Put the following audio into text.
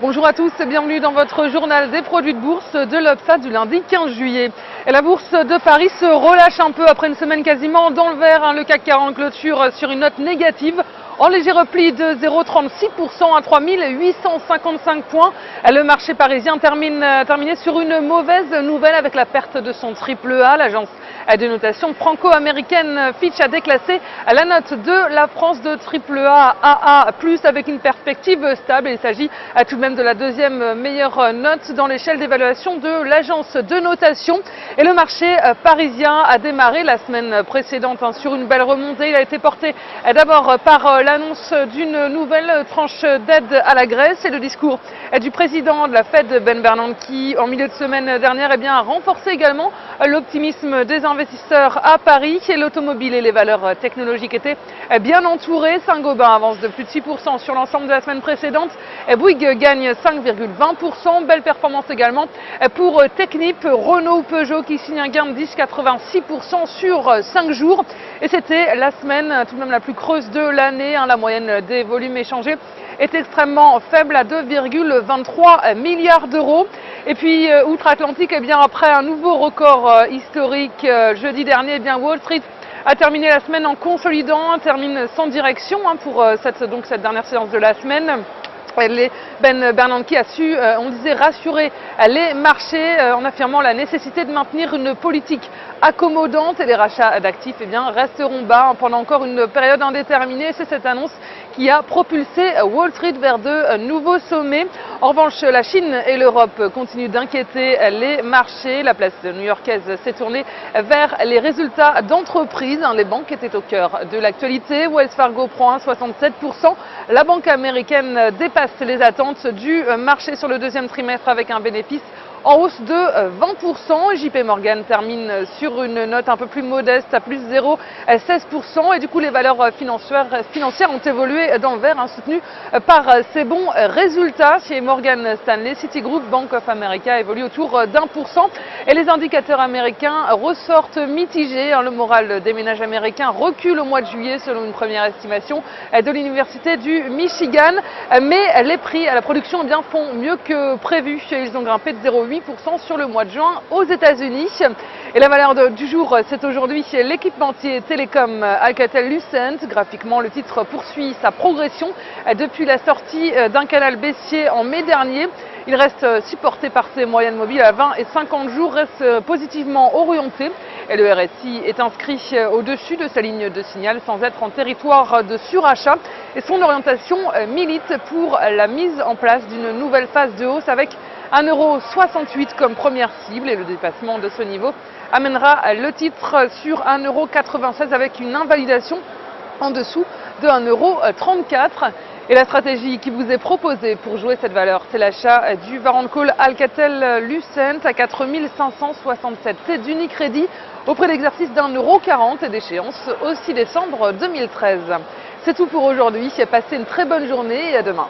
Bonjour à tous et bienvenue dans votre journal des produits de bourse de l'Obsa du lundi 15 juillet. Et la bourse de Paris se relâche un peu après une semaine quasiment dans le vert. Le CAC 40 clôture sur une note négative en léger repli de 0,36% à 3855 points. Le marché parisien terminé sur une mauvaise nouvelle avec la perte de son AAA. L'agence de notation franco-américaine Fitch a déclassé la note de la France de AAA à AA+, avec une perspective stable. Il s'agit tout de même de la deuxième meilleure note dans l'échelle d'évaluation de l'agence de notation. Et le marché parisien a démarré la semaine précédente sur une belle remontée. Il a été porté d'abord par l'annonce d'une nouvelle tranche d'aide à la Grèce et le discours du président de la Fed, Ben Bernanke, en milieu de semaine dernière, a renforcé également l'optimisme des investisseurs à Paris. Et l'automobile et les valeurs technologiques étaient bien entourées. Saint-Gobain avance de plus de 6% sur l'ensemble de la semaine précédente. Bouygues gagne 5,20%. Belle performance également pour Technip, Renault, Peugeot qui signe un gain de 10,86% sur 5 jours. Et c'était la semaine tout de même la plus creuse de l'année. La moyenne des volumes échangés est extrêmement faible à 2,23 milliards d'euros. Et puis, outre-Atlantique, après un nouveau record historique jeudi dernier, Wall Street a terminé la semaine en consolidant, termine sans direction pour cette dernière séance de la semaine. Ben Bernanke a su, rassurer les marchés en affirmant la nécessité de maintenir une politique accommodante et les rachats d'actifs resteront bas pendant encore une période indéterminée. C'est cette annonce qui a propulsé Wall Street vers de nouveaux sommets. En revanche, la Chine et l'Europe continuent d'inquiéter les marchés. La place new-yorkaise s'est tournée vers les résultats d'entreprises. Les banques étaient au cœur de l'actualité. Wells Fargo prend 1,67%. La banque américaine dépasse les attentes du marché sur le deuxième trimestre avec un bénéfice en hausse de 20%. JP Morgan termine sur une note un peu plus modeste à plus 0,16%. Et du coup, les valeurs financières ont évolué dans le vert, soutenues par ces bons résultats. Chez Morgan Stanley, Citigroup, Bank of America évolue autour d'1%. Et les indicateurs américains ressortent mitigés. Le moral des ménages américains recule au mois de juillet selon une première estimation de l'Université du Michigan. Mais les prix à la production font mieux que prévu. Ils ont grimpé de 0,8% sur le mois de juin aux États-Unis. Et la valeur du jour, c'est aujourd'hui l'équipementier télécom Alcatel-Lucent. Graphiquement, le titre poursuit sa progression depuis la sortie d'un canal baissier en mai dernier. Il reste supporté par ses moyennes mobiles à 20 et 50 jours, reste positivement orienté. Et le RSI est inscrit au-dessus de sa ligne de signal sans être en territoire de surachat. Et son orientation milite pour la mise en place d'une nouvelle phase de hausse avec 1,68 € comme première cible. Et le dépassement de ce niveau amènera le titre sur 1,96 € avec une invalidation en dessous de 1,34 €. Et la stratégie qui vous est proposée pour jouer cette valeur, c'est l'achat du Warrant Call Alcatel-Lucent à 4567. C'est d'Unicredit au prix d'exercice d'1,40 € et d'échéance au 6 décembre 2013. C'est tout pour aujourd'hui. Passez une très bonne journée et à demain.